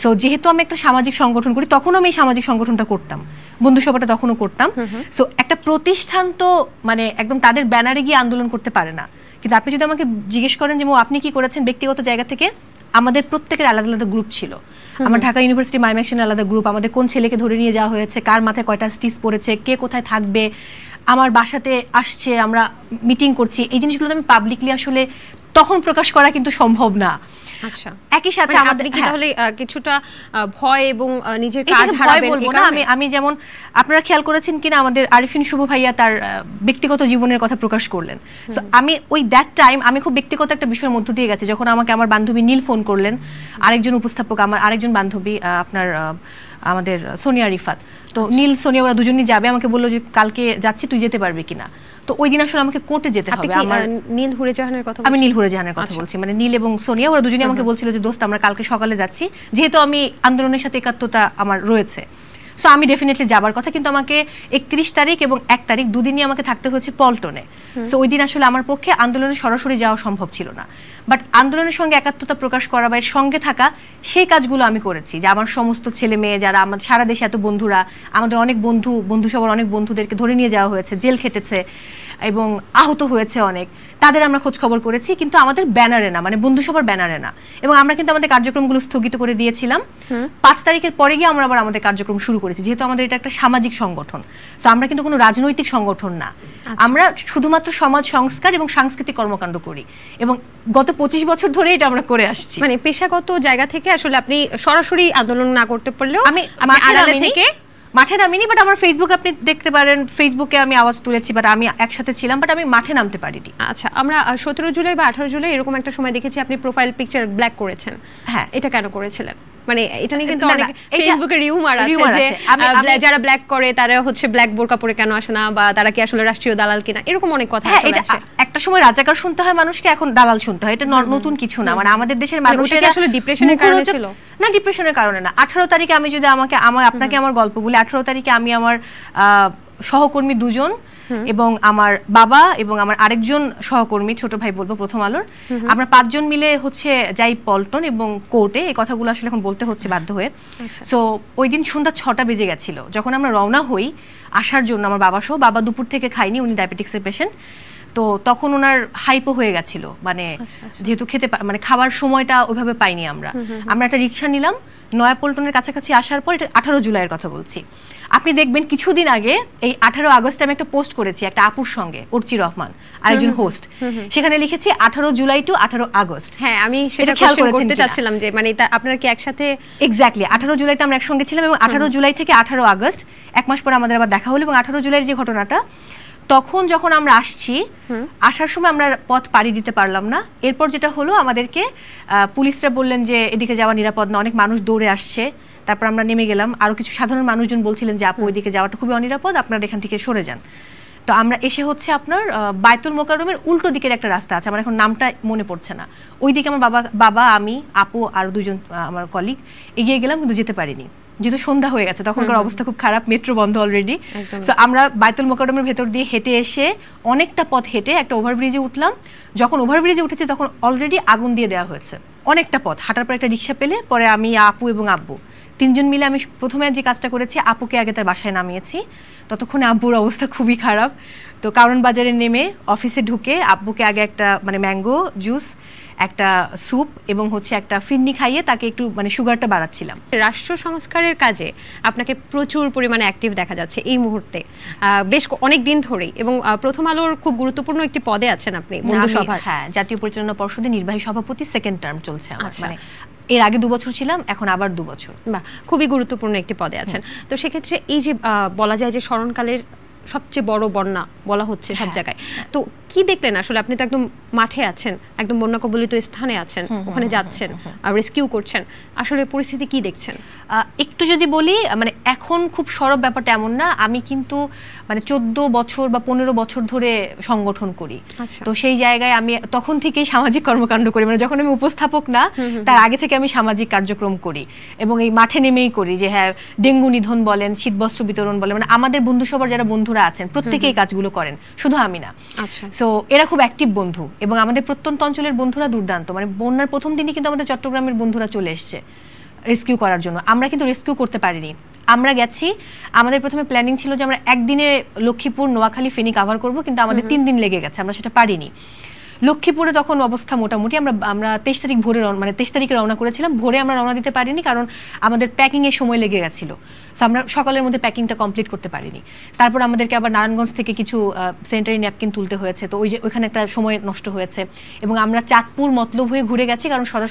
So যেহেতু আমি একটা সামাজিক সংগঠন করি, তখনও আমি এই সামাজিক সংগঠনটা করতাম, বন্ধু সভাটা তখনও করতাম। সো একটা প্রতিষ্ঠান তো মানে একদম তাদের ব্যানারে গিয়ে আন্দোলন করতে পারে না। কিন্তু আপনি যদি আমাকে জিজ্ঞেস করেন যে আপনি কি করেছেন ব্যক্তিগত জায়গা থেকে, আমাদের প্রত্যেকের আলাদা আলাদা গ্রুপ ছিল। আমার ঢাকা ইউনিভার্সিটি মাইম অ্যাকশনের আলাদা গ্রুপ, আমাদের কোন ছেলেকে ধরে নিয়ে যাওয়া হয়েছে, কার মাথায় কয়টা স্টিচ পড়েছে, কে কোথায় থাকবে, আমার বাসাতে আসছে, আমরা মিটিং করছি, এই জিনিসগুলো আমি পাবলিকলি আসলে তখন প্রকাশ করা কিন্তু সম্ভব না। আচ্ছা, একই সাথে আমাদের কি তাহলে কিছুটা ভয় এবং নিজের কাজ হারাবেন এই কারণে? আমি যেমন আপনারা খেয়াল করেছেন কিনা আমাদের আরিফিন শুভ ভাইয়া তার ব্যক্তিগত জীবনের কথা প্রকাশ করলেন। সো আমি ওই দ্যাট টাইম আমি খুব ব্যক্তিগত একটা বিষয়ের মধ্য দিয়ে গেছি। যখন আমাকে আমার বান্ধবী নীল ফোন করলেন, আরেকজন উপস্থাপক, আমার আরেকজন বান্ধবী আপনার আমাদের সোনিয়া রিফাত, তো নীল সোনিয়া ওরা দুজনই যাবে, আমাকে বললো যে কালকে যাচ্ছি, তুই যেতে পারবি কিনা। তো ওই দিন আসলে আমাকে কোর্টে যেতে হবে। আমার নীল হুরে জাহানের কথা, আমি নীল হুরে জাহানের কথা বলছি, মানে নীল এবং সোনিয়া ওরা দুজনেই আমাকে বলছিল যে দোস্ত আমরা কালকে সকালে যাচ্ছি, যেহেতু আমি আন্দোলনের সাথে একাত্মতা আমার রয়েছে, সো আমি ডেফিনেটলি যাবার কথা। কিন্তু আমাকে 31 তারিখ এবং 1 তারিখ দুদিনই আমাকে থাকতে হয়েছে পল্টনে। সো ওই দিন আসলে আমার পক্ষে আন্দোলনে সরাসরি যাওয়া সম্ভব ছিল না, বাট আন্দোলনের সঙ্গে একাত্মতা প্রকাশ করা বা এর সঙ্গে থাকা সেই কাজগুলো আমি করেছি। যে আমার সমস্ত ছেলে মেয়ে যারা আমাদের সারা দেশে এত বন্ধুরা, আমাদের অনেক বন্ধু সবার অনেক বন্ধুদেরকে ধরে নিয়ে যাওয়া হয়েছে, জেল খেটেছে এবং আহত হয়েছে অনেক, তাদের আমরা খোঁজ খবর করেছি, কিন্তু আমাদের ব্যানারে না, মানে বন্ধু সবার ব্যানারে না। এবং আমরা কিন্তু আমাদের কার্যক্রমগুলো স্থগিত করে দিয়েছিলাম। 5 তারিখের পরে গিয়ে আমরা আবার আমাদের কার্যক্রম শুরু করেছি, যেহেতু আমাদের এটা একটা সামাজিক সংগঠন। সো আমরা কিন্তু কোনো রাজনৈতিক সংগঠন না, আমরা শুধুমাত্র সমাজ সংস্কার এবং সাংস্কৃতিক কর্মকাণ্ড করি, এবং গত 25 বছর ধরে এটা আমরা করে আসছি। মানে পেশাগত জায়গা থেকে আসলে আপনি সরাসরি আন্দোলন না করতে পারলেও আমি আড়ালে থেকে মাঠে নামিনি, বাট আমার ফেসবুক আপনি দেখতে পারেন, ফেসবুকে আমি আওয়াজ তুলেছি, বাট আমি একসাথে ছিলাম, বাট আমি মাঠে নামতে পারিনি। আচ্ছা, আমরা 17 জুলাই বা 18 জুলাই এরকম একটা সময় দেখেছি আপনি প্রোফাইল পিকচার ব্ল্যাক করেছেন। হ্যাঁ, এটা কেন করেছিলেন? মানে এটা নিয়ে কিন্তু অনেক ফেসবুকে রিউমার আছে যে যারা ব্ল্যাক করে তারা হচ্ছে ব্ল্যাক বোরকা পরে কেন আসে না, বা তারা কি আসলে রাষ্ট্রীয় দালাল কিনা, এরকম অনেক কথা আসলে আসে। একটা সময় রাজাকার শুনতে হয় মানুষকে, এখন দালাল শুনতে হয়, এটা নতুন কিছু না। মানে আমাদের দেশের মানুষের আসলে ডিপ্রেশনের কারণে ছিল না, ডিপ্রেশনের কারণে না। 18 তারিখে আমি যদি আপনাকে আমার গল্প বলি, 18 তারিখে আমি আমার সহকর্মী দুজন এবং আমার বাবা এবং আমার আরেকজন সহকর্মী, ছোট ভাই বলবো প্রথম আলোর, আমরা 5 জন মিলে হচ্ছে যাই পল্টন এবং কোর্টে। এই কথাগুলো আসলে এখন বলতে হচ্ছে বাধ্য হয়ে। সো ওই দিন সন্ধ্যা 6টা বেজে গেছিল যখন আমরা রওনা হই আসার জন্য, আমার বাবা সহ। বাবা দুপুর থেকে খাইনি, উনি ডায়াবেটিক্সের পেশেন্ট, তো তখন ওনার হাইপো হয়ে গেছিল, মানে যেহেতু মানে খাবার সময়টা ওইভাবে পাইনি। আমরা একটা রিক্সা নিলাম নয়াপল্টনের কাছাকাছি আসার পর, এটা 18 জুলাইয়ের কথা বলছি। আপনি দেখবেন কিছুদিন আগে এই 18 আগস্ট আমি একটা পোস্ট করেছি একটা আপুর সঙ্গে, অর্চি রহমান আরেকজন হোস্ট, সেখানে লিখেছি 18 জুলাই টু 18 আগস্ট। হ্যাঁ, আমি সেটা খেয়াল করতে চাচ্ছিলাম যে মানে আপনারা কি একসাথে? এক্স্যাক্টলি, 18 জুলাইতে আমরা একসঙ্গে ছিলাম, এবং 18 জুলাই থেকে 18 আগস্ট 1 মাস পর আমাদের আবার দেখা হলো। এবং 18 জুলাইয়ের যে ঘটনাটা, তখন যখন আমরা আসার সময় আমরা পথ পাড়ি দিতে পারলাম না। এরপর যেটা হলো, আমাদেরকে পুলিশরা বললেন যে এদিকে যাওয়া নিরাপদ না, অনেক মানুষ দৌড়ে আসছে। তারপর আমরা নেমে গেলাম, আরো কিছু সাধারণ মানুষজন বলছিলেন যে আপু ওইদিকে যাওয়াটা খুবই অনিরাপদ, আপনারা এখান থেকে সরে যান। তো আমরা এসে হচ্ছে আপনার বায়তুল মোকাররমের উল্টো দিকের একটা রাস্তা আছে, আমার এখন নামটা মনে পড়ছে না, ওইদিকে আমার বাবা আমি আপু আর 2জন আমার কলিগ এগিয়ে গেলাম, কিন্তু যেতে পারিনি, যেহেতু সন্ধ্যা হয়ে গেছে, তখনকার অবস্থা খুব খারাপ, মেট্রো বন্ধ অলরেডি। সো আমরা বায়তুল মোকাররমের ভেতর দিয়ে হেঁটে এসে অনেকটা পথ হেঁটে একটা ওভারব্রিজে উঠলাম। যখন ওভারব্রিজে উঠেছি তখন অলরেডি আগুন দিয়ে দেওয়া হয়েছে। অনেকটা পথ হাঁটার পর একটা রিক্সা পেলে, পরে আমি, আপু এবং আব্বু 3 জন মিলে আমি প্রথমে যে কাজটা করেছি, আপুকে আগে তার বাসায় নামিয়েছি। ততক্ষণে আব্বুর অবস্থা খুবই খারাপ। তো কারণ বাজারে নেমে অফিসে ঢুকে আব্বুকে আগে একটা মানে ম্যাঙ্গো জুস, একটা স্যুপ এবং হচ্ছে একটা ফিরনি খাইয়ে তাকে একটু মানে সুগারটা বাড়াচ্ছিলাম। রাষ্ট্র সংস্কারের কাজে আপনাকে প্রচুর পরিমাণে অ্যাক্টিভ দেখা যাচ্ছে এই মুহূর্তে, বেশ অনেক দিন ধরেই, এবং প্রথম আলোর খুব গুরুত্বপূর্ণ একটি পদে আছেন আপনি, বন্ধু সভার। হ্যাঁ, জাতীয় পরিচালনা পর্ষদের নির্বাহী সভাপতি, 2nd টার্ম চলছে আমার। মানে এর আগে 2 বছর ছিলাম, এখন আবার 2 বছর। বাহ, খুবই গুরুত্বপূর্ণ একটি পদে আছেন। তো সেক্ষেত্রে এই যে বলা যায় যে স্মরণকালের সবচেয়ে বড় বন্যা বলা হচ্ছে সব জায়গায়, তো কি দেখলেন আসলে? আপনি তো একদম মাঠে আছেন, একদম বন্যা কবলিত স্থানে আছেন, ওখানে যাচ্ছেন, রেস্কিউ করছেন, আসলে পরিস্থিতি কি দেখছেন? একটু যদি বলি, মানে এখন খুব সরব ব্যাপারটা এমন না, আমি কিন্তু মানে 14 বছর বা 15 বছর ধরে সংগঠন করি। তো সেই জায়গায় আমি তখন থেকেই সামাজিক কর্মকাণ্ড করি, মানে যখন আমি উপস্থাপক না তার আগে থেকে আমি সামাজিক কার্যক্রম করি, এবং এই মাঠে নেমেই করি। যে হ্যাঁ, ডেঙ্গু নিধন বলেন, শীতবস্ত্র বিতরণ বলেন, মানে আমাদের বন্ধু সবার যারা বন্ধুরা আছেন প্রত্যেকেই কাজগুলো করেন, শুধু আমি না। সো এরা খুব অ্যাক্টিভ বন্ধু, এবং আমাদের প্রত্যন্ত অঞ্চলের বন্ধুরা দুর্দান্ত। মানে বন্যার প্রথম দিনই কিন্তু আমাদের চট্টগ্রামের বন্ধুরা চলে এসছে, রেস্কিউ করার জন্য। আমরা কিন্তু রেস্কিউ করতে পারিনি। আমরা গেছি, আমাদের প্রথমে প্ল্যানিং ছিল যে আমরা একদিনে লক্ষ্মীপুর, নোয়াখালী, ফেনী কাভার করব, কিন্তু আমাদের 3 দিন লেগে গেছে, আমরা সেটা পারিনি। লক্ষ্মীপুরে তখন অবস্থা মোটামুটি, আমরা 23 তারিখ ভোরে মানে 23 তারিখে রওনা করেছিলাম, ভোরে আমরা রওনা দিতে পারিনি কারণ আমাদের প্যাকিংয়ের সময় লেগে গেছিলো। সো আমরা সকালের মধ্যে প্যাকিংটা কমপ্লিট করতে পারিনি। তারপর আমাদেরকে আবার নারায়ণগঞ্জ থেকে কিছু স্যানিটারি ন্যাপকিন তুলতে হয়েছে, তো ওইখানে একটা সময় নষ্ট হয়েছে। এবং আমরা চাঁদপুর, মতলব হয়ে ঘুরে গেছি কারণ সরাসরি